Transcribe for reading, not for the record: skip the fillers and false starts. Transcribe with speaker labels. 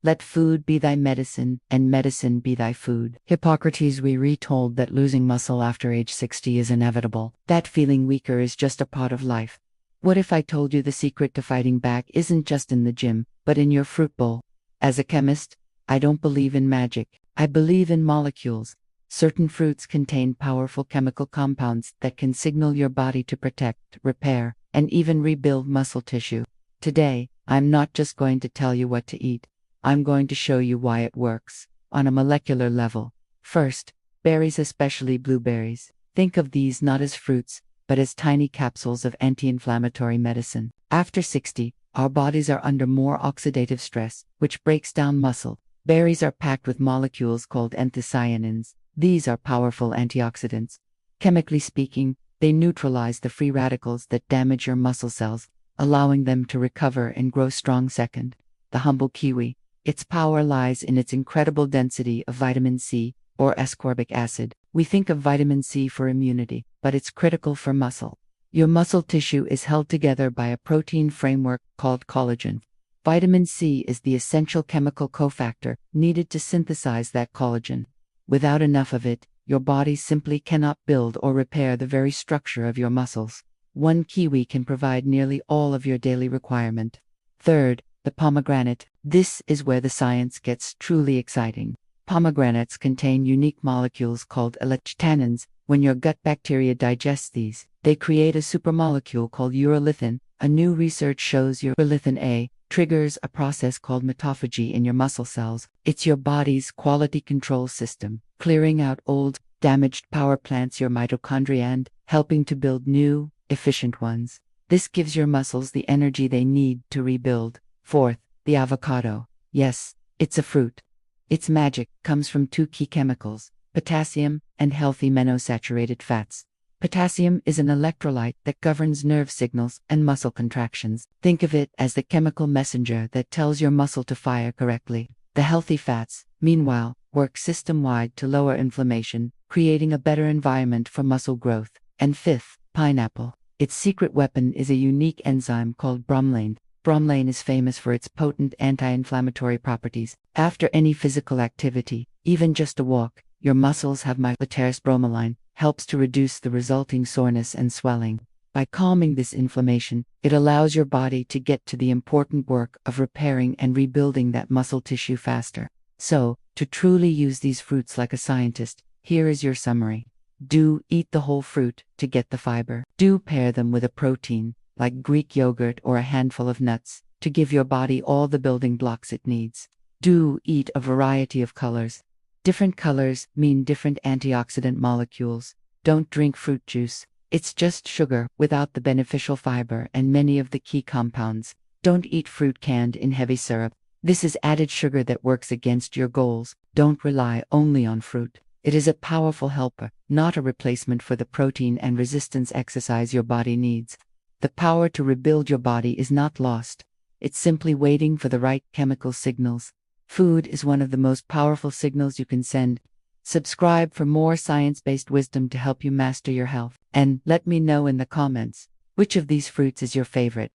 Speaker 1: Let food be thy medicine, and medicine be thy food. Hippocrates, we retold that losing muscle after age 60 is inevitable. That feeling weaker is just a part of life. What if I told you the secret to fighting back isn't just in the gym, but in your fruit bowl? As a chemist, I don't believe in magic. I believe in molecules. Certain fruits contain powerful chemical compounds that can signal your body to protect, repair, and even rebuild muscle tissue. Today, I'm not just going to tell you what to eat. I'm going to show you why it works, on a molecular level. First, berries, especially blueberries. Think of these not as fruits, but as tiny capsules of anti-inflammatory medicine. After 60, our bodies are under more oxidative stress, which breaks down muscle. Berries are packed with molecules called anthocyanins. These are powerful antioxidants. Chemically speaking, they neutralize the free radicals that damage your muscle cells, allowing them to recover and grow strong. Second, the humble kiwi. Its power lies in its incredible density of vitamin C, or ascorbic acid. We think of vitamin C for immunity, but it's critical for muscle. Your muscle tissue is held together by a protein framework called collagen. Vitamin C is the essential chemical cofactor needed to synthesize that collagen. Without enough of it, your body simply cannot build or repair the very structure of your muscles. One kiwi can provide nearly all of your daily requirement. Third, the pomegranate. This is where the science gets truly exciting. Pomegranates contain unique molecules called anthocyanins. When your gut bacteria digests these, they create a supermolecule called urolithin. A new research shows Urolithin A triggers a process called mitophagy in your muscle cells. It's your body's quality control system, clearing out old, damaged power plants, your mitochondria, and helping to build new, efficient ones. This gives your muscles the energy they need to rebuild. Fourth, the avocado. Yes, it's a fruit. Its magic comes from two key chemicals, potassium and healthy monosaturated fats. Potassium is an electrolyte that governs nerve signals and muscle contractions. Think of it as the chemical messenger that tells your muscle to fire correctly. The healthy fats, meanwhile, work system-wide to lower inflammation, creating a better environment for muscle growth. And fifth, pineapple. Its secret weapon is a unique enzyme called bromelain. Bromelain is famous for its potent anti-inflammatory properties. After any physical activity, even just a walk, your muscles have bromelain, helps to reduce the resulting soreness and swelling. By calming this inflammation, it allows your body to get to the important work of repairing and rebuilding that muscle tissue faster. So, to truly use these fruits like a scientist, here is your summary. Do eat the whole fruit to get the fiber. Do pair them with a protein, like Greek yogurt or a handful of nuts, to give your body all the building blocks it needs. Do eat a variety of colors. Different colors mean different antioxidant molecules. Don't drink fruit juice. It's just sugar without the beneficial fiber and many of the key compounds. Don't eat fruit canned in heavy syrup. This is added sugar that works against your goals. Don't rely only on fruit. It is a powerful helper, not a replacement for the protein and resistance exercise your body needs. The power to rebuild your body is not lost. It's simply waiting for the right chemical signals. Food is one of the most powerful signals you can send. Subscribe for more science-based wisdom to help you master your health. And let me know in the comments, which of these fruits is your favorite?